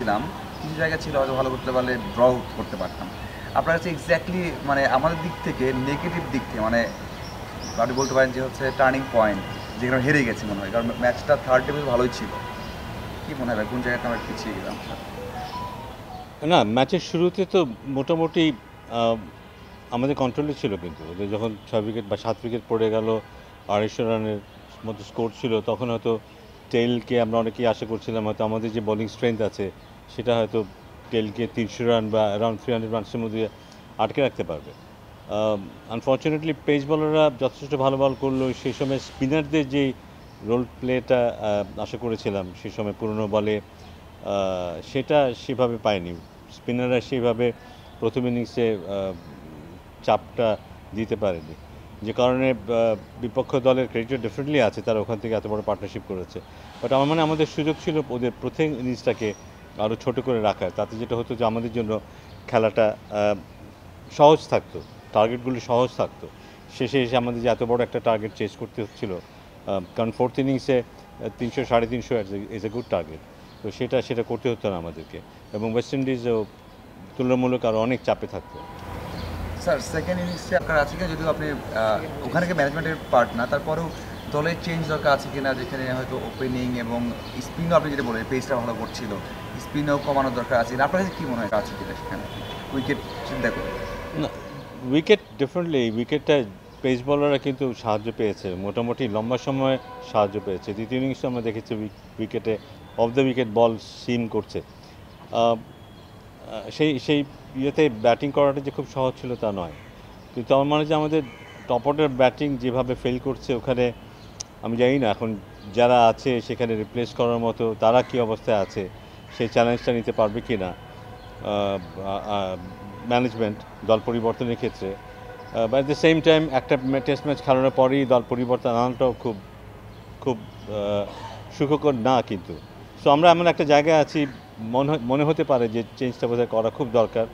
ছিলাম, কিছু জায়গা ছিল হয়তো ভালো করতে পারলে ড্র করতে পারতাম। আপনার কাছে এক্স্যাক্টলি মানে আমাদের দিক থেকে নেগেটিভ দিক থেকে মানে আপনি বলতে পারেন যে হচ্ছে টার্নিং পয়েন্ট যেখানে হেরে গেছি মনে হয়, কারণ ম্যাচটা থার্ড টেবিল ভালোই ছিল। কি মনে হয় কোন জায়গাটা আমরা পিছিয়ে গেলাম? না, ম্যাচের শুরুতে তো মোটামুটি আহ, আমাদের কন্ট্রোলে ছিল, কিন্তু ওদের যখন 6 উইকেট বা 7 উইকেট পড়ে গেল, 250 রানের মতো স্কোর ছিল, তখন হয়তো টেইলকে আমরা অনেকেই আশা করছিলাম হয়তো আমাদের যে বোলিং স্ট্রেংথ আছে সেটা হয়তো টেইলকে 300 রান বা অ্যারাউন্ড 300 রানসের মধ্যে আটকে রাখতে পারবে। আনফর্চুনেটলি পেস বলাররা যথেষ্ট ভালো বল করলো, সেই সময় স্পিনারদের যে রোল প্লেটা আশা করেছিলাম সেই সময় পুরনো বলে সেটা সেভাবে পায়নি। স্পিনাররা সেইভাবে প্রথম ইনিংসে চাপটা দিতে পারেনি, যে কারণে বিপক্ষ দলের ক্রেডিট ডেফিনেটলি আছে, তারা ওখান থেকে এত বড় পার্টনারশিপ করেছে। বাট আমার মনে আমাদের সুযোগ ছিল ওদের প্রথম ইনিংসটাকে আরও ছোট করে রাখার, তাতে যেটা হতো যে আমাদের জন্য খেলাটা সহজ থাকতো, টার্গেটগুলি সহজ থাকতো। শেষে এসে আমাদের যে এত বড় একটা টার্গেট চেস করতে হচ্ছিল, কারণ ফোর্থ ইনিংসে 300 350 ইজ এ গুড টার্গেট, তো সেটা করতে হতো না আমাদেরকে, এবং ওয়েস্ট ইন্ডিজও তুলনামূলক আরও অনেক চাপে থাকতো। স্যার সেকেন্ড ইনিংসে আপনার আছে কিনা, যদিও আপনি ওখানে ম্যানেজমেন্টের পার্ট না, তারপরেও দলের চেঞ্জ দরকার আছে কিনা, যেখানে হয়তো ওপেনিং এবং স্পিনও আপনি যেটা বলেন পেসটা ভালো করছিল, স্পিনও কমানোর দরকার আছে কিনা, আপনার কাছে কী মনে হয় আছে কিনা সেখানে উইকেট চিন্তা করে? না, উইকেট ডেফিনেটলি উইকেটটা পেস বলাররা কিন্তু সাহায্য পেয়েছে, মোটামুটি লম্বা সময় সাহায্য পেয়েছে। দ্বিতীয় ইনিংসে আমরা দেখেছি উইকেটে অফ দ্য উইকেট বল সিম করছে। সেই সেই ইয়েতে ব্যাটিং করাটা যে খুব সহজ ছিল তা নয়, কিন্তু আমার মনে হয় যে আমাদের টপ অর্ডার ব্যাটিং যেভাবে ফেল করছে ওখানে, আমি জানি না এখন যারা আছে সেখানে রিপ্লেস করার মতো তারা কী অবস্থায় আছে, সেই চ্যালেঞ্জটা নিতে পারবে কি না ম্যানেজমেন্ট দল পরিবর্তনের ক্ষেত্রে। But at the same time একটা টেস্ট ম্যাচ খেলানোর পরেই দল পরিবর্তন আনাটাও খুব খুব সুখকর না কিন্তু। সো আমরা এমন একটা জায়গায় আছি, মনে হতে পারে যে চেঞ্জটা বোধহয় করা খুব দরকার।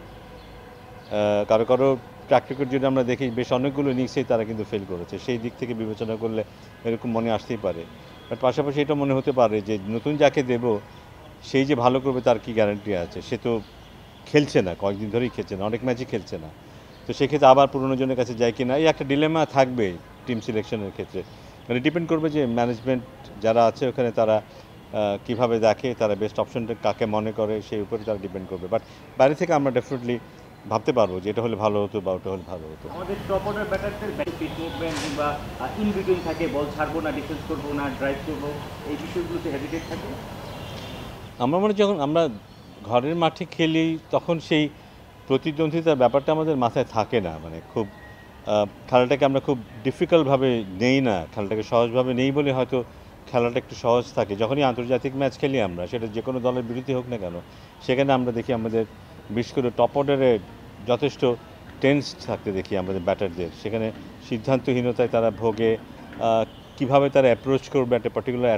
কারো কারো ট্র্যাক রেকর্ড যদি আমরা দেখি, বেশ অনেকগুলো ইনিংসেই তারা কিন্তু ফেল করেছে, সেই দিক থেকে বিবেচনা করলে এরকম মনে আসতেই পারে। বাট পাশাপাশি এটা মনে হতে পারে যে নতুন যাকে দেব সেই যে ভালো করবে তার কি গ্যারান্টি আছে, সে তো খেলছে না, কয়েকদিন ধরেই খেলছে না, অনেক ম্যাচই খেলছে না। তো সেক্ষেত্রে আবার পুরনো জনের কাছে যায় কি না, এই একটা ডিলেমা থাকবে টিম সিলেকশনের ক্ষেত্রে। মানে ডিপেন্ড করবে যে ম্যানেজমেন্ট যারা আছে ওখানে তারা কীভাবে দেখে, তারা বেস্ট অপশনটা কাকে মনে করে সেই উপরে তারা ডিপেন্ড করবে। বাট বাইরে থেকে আমরা ডেফিনেটলি ভাবতে পারবো যে এটা হলে ভালো হতো বা ওটা হলে ভালো হতো। আমাদের টপ অর্ডার ব্যাটারদের পিচ মুভমেন্ট কিংবা ইন বিটুইন থাকে, বল ছাড়বো না, ডিফেন্স করবো না, ড্রাইভ করবো, এই বিষয়গুলোতে হেজিটেট থাকে। আমরা মনে যখন আমরা ঘরের মাঠে খেলি তখন সেই প্রতিদ্বন্দ্বিতার ব্যাপারটা আমাদের মাথায় থাকে না, মানে খুব খেলাটাকে আমরা খুব ডিফিকাল্টভাবে নেই না, খেলাটাকে সহজভাবে নেই বলে হয়তো খেলাটা একটু সহজ থাকে। যখনই আন্তর্জাতিক ম্যাচ খেলি আমরা, সেটা যে কোনো দলের বিরুদ্ধে হোক না কেন, সেখানে আমরা দেখি আমাদের বিশেষ করে টপ অর্ডারে যথেষ্ট টেন্স থাকতে দেখি আমাদের ব্যাটারদের, সেখানে সিদ্ধান্তহীনতায় তারা ভোগে, কিভাবে তারা অ্যাপ্রোচ করবে একটা পার্টিকুলার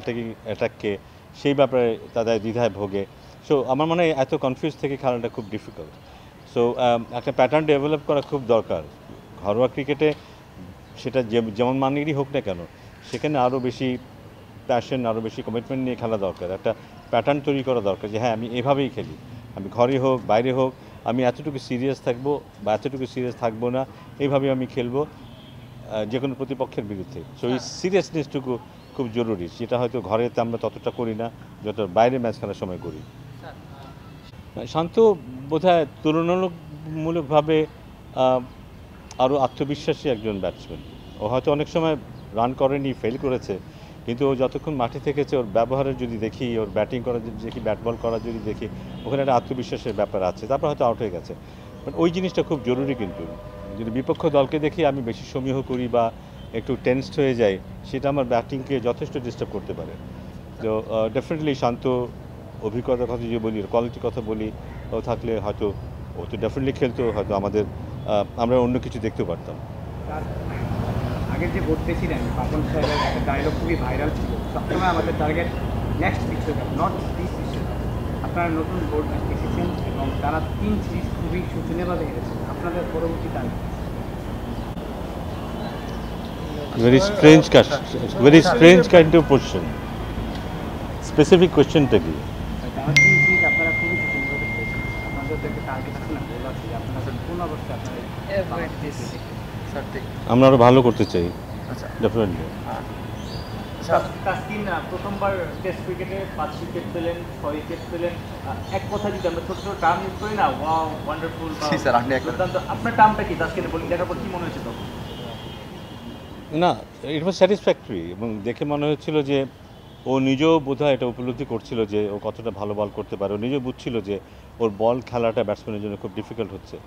অ্যাটাককে সেই ব্যাপারে তাদের দ্বিধায় ভোগে। সো আমার মনে হয় এত কনফিউজ থেকে খেলাটা খুব ডিফিকাল্ট। সো একটা প্যাটার্ন ডেভেলপ করা খুব দরকার ঘরোয়া ক্রিকেটে, সেটা যেমন মানেরই হোক না কেন, সেখানে আরও বেশি প্যাশন, আরও বেশি কমিটমেন্ট নিয়ে খেলা দরকার, একটা প্যাটার্ন তৈরি করা দরকার যে হ্যাঁ আমি এভাবেই খেলি, আমি ঘরে হোক বাইরে হোক আমি এতটুকু সিরিয়াস থাকবো বা এতটুকু সিরিয়াস থাকবো না, এইভাবেই আমি খেলবো যে কোনো প্রতিপক্ষের বিরুদ্ধে। সো এই সিরিয়াসনেসটুকু খুব জরুরি, যেটা হয়তো ঘরেতে আমরা ততটা করি না যত বাইরে ম্যাচ খেলার সময় করি। শান্ত বোধহয় তুলনামূলকভাবে আরও আত্মবিশ্বাসী একজন ব্যাটসম্যান। ও হয়তো অনেক সময় রান করেনি, ফেল করেছে, কিন্তু ও যতক্ষণ মাঠে থেকেছে ওর ব্যবহারের যদি দেখি, ওর ব্যাটিং করা যদি দেখি, ব্যাট বল করা যদি দেখি, ওখানে একটা আত্মবিশ্বাসের ব্যাপার আছে। তারপর হয়তো আউট হয়ে গেছে, বাট ওই জিনিসটা খুব জরুরি। কিন্তু যদি বিপক্ষ দলকে দেখি আমি বেশি সমীহ করি বা একটু টেন্সড হয়ে যাই, সেটা আমার ব্যাটিংকে যথেষ্ট ডিস্টার্ব করতে পারে। তো ডেফিনেটলি শান্ত, অভিজ্ঞতার কথা যদি বলি, কোয়ালিটির কথা বলি, ও থাকলে হয়তো ও তো ডেফিনেটলি খেলতো, হয়তো আমাদের আমরা অন্য কিছু দেখতেও পারতাম। তার আগের যে বোর্ড প্রেসিডেন্ট পাপন সাহেবের একটা ডায়লগ খুবই ভাইরাল ছিল, সবসময় আমাদের টার্গেট নেক্সট বিশ্বকাপ, নট দিস বিশ্বকাপ। আপনারা নতুন বোর্ড এসেছেন এবং তারা 3 সিরিজ খুবই শোচনীয়ভাবে হেরেছেন, আপনাদের পরবর্তী target? very strange kind of question. Specific কোয়েশ্চেনটা কি? টানা 3 সিরিজ আপনারা খুবই কেমন অবস্থা আপনার Avoid this. স্যার ঠিক আমরা আরও ভালো করতে চাই আচ্ছা ডেফিনেটলি। আচ্ছা তাসকিন প্রথমবার টেস্ট ক্রিকেটে 5 উইকেট পেলেন, 6 উইকেট পেলেন। এক কথা যদি আমরা ছোট ছোট টার্ম ইউজ করি না, ওয়াও, ওয়ান্ডারফুল, জি স্যার, আপনি একটা দুর্দান্ত, আপনার টার্মটা কি তাসকিনের বোলিং দেখার পর কি মনে হয়েছে তখন? না, ইট ওয়াজ স্যাটিসফ্যাক্টরি এবং দেখে মনে হচ্ছিল যে ও নিজেও বোধহয় এটা উপলব্ধি করছিল যে ও কতটা ভালো বল করতে পারে। ও নিজেও বুঝছিল যে ওর বল খেলাটা ব্যাটসম্যানের জন্য খুব ডিফিকাল্ট হচ্ছে।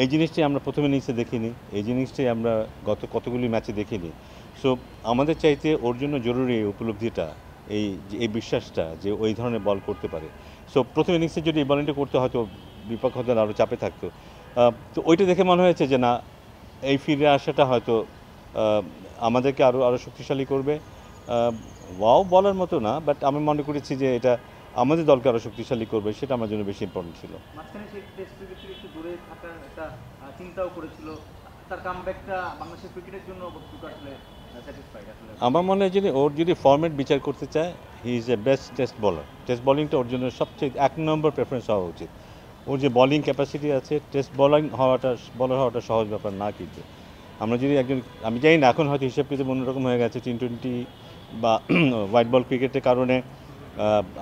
এই জিনিসটি আমরা প্রথমে ইনিংসে দেখিনি, এই জিনিসটি আমরা গত কতগুলি ম্যাচে দেখিনি। সো আমাদের চাইতে ওর জন্য জরুরি এই উপলব্ধিটা, এই বিশ্বাসটা যে ওই ধরনের বল করতে পারে। সো প্রথম ইনিংসে যদি এই বলিংটা করতে হয়তো বিপক্ষ হয়তো আরও চাপে থাকতো। তো ওইটা দেখে মনে হয়েছে যে না, এই ফিরে আসাটা হয়তো আমাদেরকে আরও শক্তিশালী করবে। ওয়াও বলার মতো না, বাট আমি মনে করেছি যে এটা আমাদের দলকে আরও শক্তিশালী করবে, সেটা আমার জন্য বেশি ইম্পর্টেন্ট ছিল। মাঝখানে সেই টেস্ট ক্রিকেট থেকে একটু দূরে থাকার একটা চিন্তাও করেছিল। তার কামব্যাকটা বাংলাদেশের ক্রিকেটের জন্য কতটুকু আসলে স্যাটিসফাইড আসলে? আমার মনে হয় যদি ওর যদি ফর্মেট বিচার করতে চায়, he is a best test বলার। টেস্ট বলিংটা ওর জন্য সবচেয়ে 1 নম্বর প্রেফারেন্স হওয়া উচিত। ওর যে বলিং ক্যাপাসিটি আছে, টেস্ট বলার হওয়াটা সহজ ব্যাপার না। কিন্তু আমরা যদি একজন, আমি জানি না এখন হয়তো হিসেব কিন্তু অন্যরকম হয়ে গেছে, T20 বা হোয়াইট বল ক্রিকেটের কারণে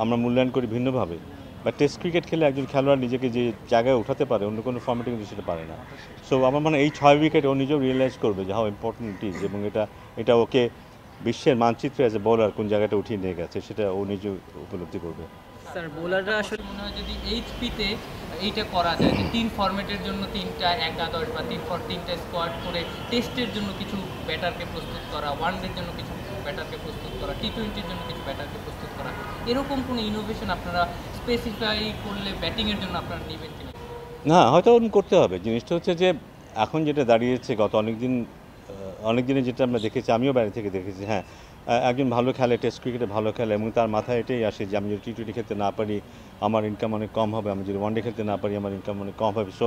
আমরা মূল্যায়ন করি ভিন্নভাবে। বা টেস্ট ক্রিকেট খেলে একজন খেলোয়াড় নিজেকে যে জায়গায় উঠাতে পারে, অন্য কোনো ফর্মেটে কিন্তু সেটা পারে না। সো আমার মনে হয় এই 6 উইকেট ও নিজেও রিয়েলাইজ করবে যে হাউ ইম্পর্টেন্ট ইট ইজ, এবং এটা ওকে বিশ্বের মানচিত্রে অ্যাজ এ বোলার কোন জায়গাটা উঠিয়ে নিয়ে গেছে সেটা ও নিজেও উপলব্ধি করবে। স্যার বোলাররা আসলে মনে হয় যদি এইচপিতে এইটা করা যায় যে 3 ফরম্যাটের জন্য 3টা একাদশ বা 3টা স্কোয়াড করে টেস্টের জন্য কিছু ব্যাটারকে প্রস্তুত করা, ওয়ানডের জন্য কিছু ব্যাটারকে প্রস্তুত করা, T20-র জন্য কিছু ব্যাটারকে প্রস্তুত করা, এরকম কোনো ইনোভেশন আপনারা স্পেসিফাই করলে ব্যাটিংয়ের জন্য আপনারা নেবেন কিনা? না, হয়তো ওরকম করতে হবে। জিনিসটা হচ্ছে যে এখন যেটা দাঁড়িয়েছে, গত অনেক দিনে যেটা আমরা দেখেছি, আমিও বাইরে থেকে দেখেছি, হ্যাঁ, একজন ভালো খেলে, টেস্ট ক্রিকেটে ভালো খেলে এবং তার মাথায় এটাই আসে যে আমি যদি T20 খেলতে না পারি আমার ইনকাম অনেক কম হবে, আমি যদি ওয়ানডে খেলতে না পারি আমার ইনকাম অনেক কম হবে। সো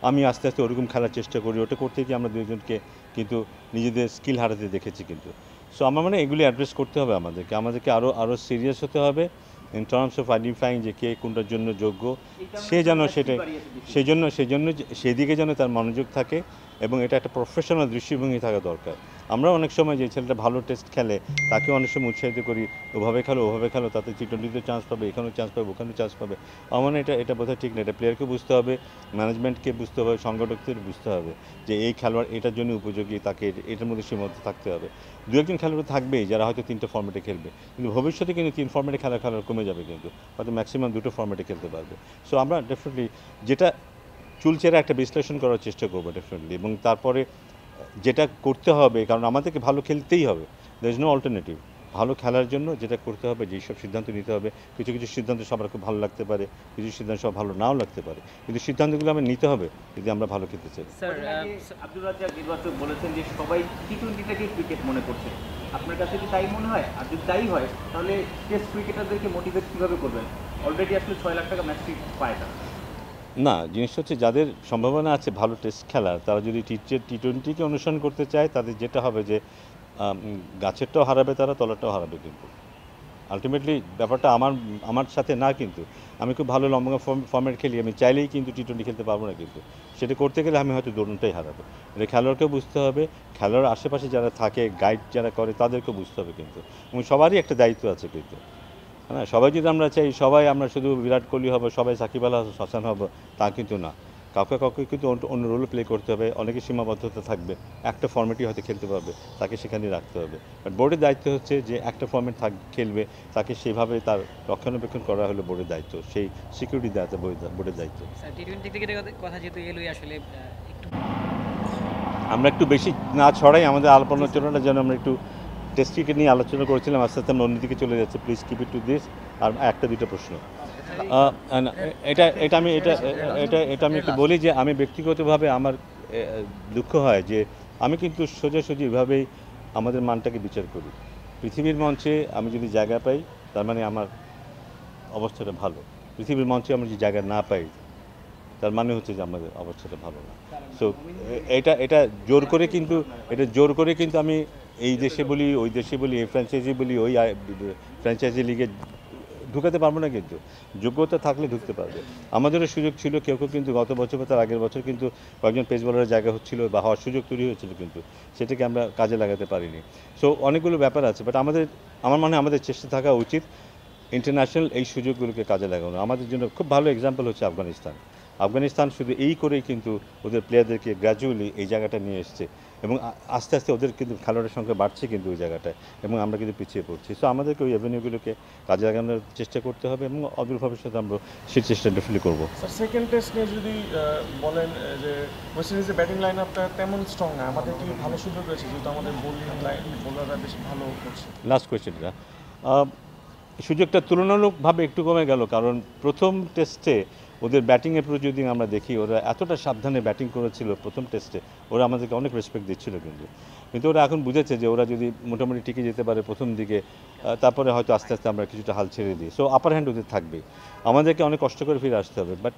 আমি আস্তে আস্তে ওরকম খেলার চেষ্টা করি। ওটা করতে গিয়ে আমরা দুজনকে কিন্তু নিজেদের স্কিল হারাতে দেখেছি কিন্তু। সো আমার মানে এগুলি অ্যাড্রেস করতে হবে আমাদেরকে আরও সিরিয়াস হতে হবে ইন টার্মস অফ আইডেন্টিফাইং যে কে কোনটার জন্য যোগ্য, সে যেন সেটা সেজন্য সেদিকে যেন তার মনোযোগ থাকে এবং এটা একটা প্রফেশনাল দৃষ্টিভঙ্গি থাকা দরকার। আমরা অনেক সময় যে ছেলেটা ভালো টেস্ট খেলে তাকে অনেক সময় উৎসাহিত করি, ওভাবে খেলো, তাতে T20-তে চান্স পাবে, এখানেও চান্স পাবে, ওখানেও চান্স পাবে। আমার মনে হয় এটা বোধহয় ঠিক না। এটা প্লেয়ারকে বুঝতে হবে, ম্যানেজমেন্টকে বুঝতে হবে, সংগঠকদের বুঝতে হবে যে এই খেলোয়াড় এটার জন্য উপযোগী, তাকে এটার মধ্যে সীমাবদ্ধ থাকতে হবে। 2-1 খেলোয়াড় থাকবেই যারা হয়তো 3টে ফর্মেটে খেলবে, কিন্তু ভবিষ্যতে কিন্তু 3 ফর্মেটে খেলোয়াড় কমে যাবে, কিন্তু হয়তো ম্যাক্সিমাম 2টো ফর্মেটে খেলতে পারবে। সো আমরা ডেফিনেটলি যেটা চুলচেরা একটা বিশ্লেষণ করার চেষ্টা করবো ডেফিনেটলি, এবং তারপরে যেটা করতে হবে, কারণ আমাদেরকে ভালো খেলতেই হবে, দের ইজ নো অল্টারনেটিভ। ভালো খেলার জন্য যেটা করতে হবে, যেসব সিদ্ধান্ত নিতে হবে, কিছু সিদ্ধান্ত সবার খুব ভালো লাগতে পারে, কিছু সিদ্ধান্ত সব ভালো নাও লাগতে পারে, কিন্তু সিদ্ধান্তগুলো আমরা নিতে হবে যদি আমরা ভালো খেলতে চাই। স্যার আব্দুল রাজ্জাক নির্বাচক বলেছেন যে সবাই T20-টাকে ক্রিকেট মনে করছে। আপনার কাছে কি তাই মনে হয়? আর যদি তাই হয় তাহলে টেস্ট ক্রিকেটারদেরকে মোটিভেট কীভাবে করবেন? অলরেডি আসলে 6 লাখ টাকা ম্যাচ ফি পায় তারা। না, জিনিসটা হচ্ছে যাদের সম্ভাবনা আছে ভালো টেস্ট খেলার, তারা যদি T20-কে অনুসরণ করতে চায়, তাদের যেটা হবে যে গাছেরটাও হারাবে তারা, তলাটাও হারাবে। কিন্তু আলটিমেটলি ব্যাপারটা আমার সাথে না, কিন্তু আমি খুব ভালো লম্বা ফর্মেট খেলি, আমি চাইলেই কিন্তু T20 খেলতে পারবো না, কিন্তু সেটা করতে গেলে আমি হয়তো দোনোটাই হারাবো। এটা খেলোয়াড়কেও বুঝতে হবে, খেলোয়াড় আশেপাশে যারা থাকে, গাইড যারা করে তাদেরকেও বুঝতে হবে কিন্তু, এবং সবারই একটা দায়িত্ব আছে কিন্তু। হ্যাঁ, সবাই যদি আমরা চাই সবাই আমরা শুধু বিরাট কোহলি হবো, সবাই সাকিব আল হাসান হবো, তা কিন্তু না। কাউকে কিন্তু অন্য রোল প্লে করতে হবে, অনেকের সীমাবদ্ধতা থাকবে, একটা ফর্মেটই হয়তো খেলতে পারবে, তাকে সেখানে রাখতে হবে। বাট বোর্ডের দায়িত্ব হচ্ছে যে একটা ফর্মেট খেলবে, তাকে সেইভাবে তার রক্ষণাবেক্ষণ করা হলো বোর্ডের দায়িত্ব, সেই সিকিউরিটি দেওয়া বোর্ডের দায়িত্ব। স্যার T20 ক্রিকেটের কথা যেহেতু এলোই আসলে একটু আমরা একটু বেশি না ছড়াই আমাদের আলোচনাটা, যেন আমরা একটু টেস্ট ক্রিকেট নিয়ে আলোচনা করেছিলাম, আস্তে আস্তে আমরা অন্যদিকে চলে যাচ্ছে। Please keep it to this. আর একটা দুটো প্রশ্ন, এটা আমি একটু বলি যে আমি ব্যক্তিগতভাবে আমার দুঃখ হয় যে আমি কিন্তু সোজাসুজি এভাবেই আমাদের মানটাকে বিচার করি। পৃথিবীর মঞ্চে আমি যদি জায়গা পাই তার মানে আমার অবস্থাটা ভালো, পৃথিবীর মঞ্চে আমরা যদি জায়গা না পাই তার মানে হচ্ছে যে আমাদের অবস্থাটা ভালো না। সো এটা জোর করে কিন্তু আমি এই দেশে বলি, ওই দেশে বলি, এই ফ্র্যাঞ্চাইজি বলি, ওই ফ্র্যাঞ্চাইজি লিগে ঢুকাতে পারবো না, কিন্তু যোগ্যতা থাকলে ঢুকতে পারবে। আমাদেরও সুযোগ ছিল, কেউ কেউ কিন্তু গত বছর বা তার আগের বছর কিন্তু কয়েকজন পেস বলারের জায়গা হচ্ছিল বা হওয়ার সুযোগ তৈরি হয়েছিল, কিন্তু সেটাকে আমরা কাজে লাগাতে পারিনি। সো অনেকগুলো ব্যাপার আছে, বাট আমার মনে হয় আমাদের চেষ্টা থাকা উচিত ইন্টারন্যাশনাল এই সুযোগগুলোকে কাজে লাগানো। আমাদের জন্য খুব ভালো এক্সাম্পল হচ্ছে আফগানিস্তান শুধু এই করেই কিন্তু ওদের প্লেয়ারদেরকে গ্র্যাজুয়ালি এই জায়গাটা নিয়ে এসছে, এবং আস্তে আস্তে ওদের কিন্তু খেলোয়াড়ের সংখ্যা বাড়ছে কিন্তু ওই জায়গাটায়, এবং আমরা কিন্তু পিছিয়ে পড়ছি। সো আমাদেরকে ওই অ্যাভিনিউগুলোকে কাজে লাগানোর চেষ্টা করতে হবে, এবং অদূর ভবিষ্যতে আমরা সেই চেষ্টা ডেফিনেটলি করবো। স্যার সেকেন্ড টেস্ট নিয়ে যদি বলেন যে ওয়েস্ট ইন্ডিজের ব্যাটিং লাইন আপটা তেমন স্ট্রং না, আমাদের কি ভালো সুযোগ রয়েছে যেহেতু আমাদের বোলিং লাইন বোলাররা বেশ ভালো করছে? লাস্ট কোয়েশ্চেনটা, সুযোগটা তুলনামূলকভাবে একটু কমে গেল, কারণ প্রথম টেস্টে ওদের ব্যাটিংয়ের প্রতি যদি আমরা দেখি, ওরা এতটা সাবধানে ব্যাটিং করেছিল প্রথম টেস্টে, ওরা আমাদেরকে অনেক রেসপেক্ট দিচ্ছিল, কিন্তু ওরা এখন বুঝেছে যে ওরা যদি মোটামুটি টিকে যেতে পারে প্রথম দিকে, তারপরে হয়তো আস্তে আস্তে আমরা কিছুটা হাল ছেড়ে দিই। সো আপার হ্যান্ড ওদের থাকবে, আমাদেরকে অনেক কষ্ট করে ফিরে আসতে হবে। বাট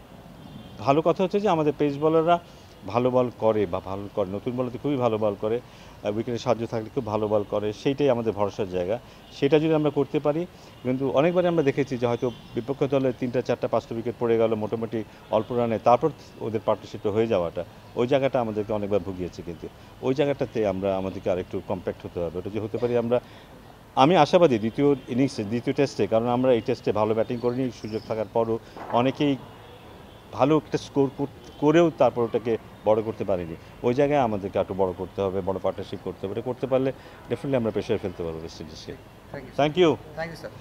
ভালো কথা হচ্ছে যে আমাদের পেস বলাররা ভালো বল করে বা ভালো করে, নতুন বলারতে খুবই ভালো বল করে, উইকেটের সাহায্য থাকলে খুব ভালো বল করে, সেইটাই আমাদের ভরসার জায়গা। সেটা যদি আমরা করতে পারি, কিন্তু অনেকবারই আমরা দেখেছি যে হয়তো বিপক্ষ দলে 3টা 4টা 5টা উইকেট পড়ে গেল মোটামুটি অল্প রানে, তারপর ওদের পার্টনারশিপটা হয়ে যাওয়াটা, ওই জায়গাটা আমাদেরকে অনেকবার ভুগিয়েছে। কিন্তু ওই জায়গাটাতে আমাদেরকে আরেকটু কম্প্যাক্ট হতে হবে। ওটা যে হতে পারি আমি আশাবাদী দ্বিতীয় টেস্টে, কারণ আমরা এই টেস্টে ভালো ব্যাটিং করিনি, সুযোগ থাকার পরও অনেকেই ভালো একটা স্কোর করেও তারপর ওটাকে বড় করতে পারিনি। ওই জায়গায় আমাদেরকে একটু বড় করতে হবে, বড় পার্টনারশিপ করতে হবে। এটা করতে পারলে ডেফিনেটলি আমরা প্রেশারে ফেলতে পারবো ওয়েস্ট ইন্ডিজকে। Thank you thank you. Thank you sir.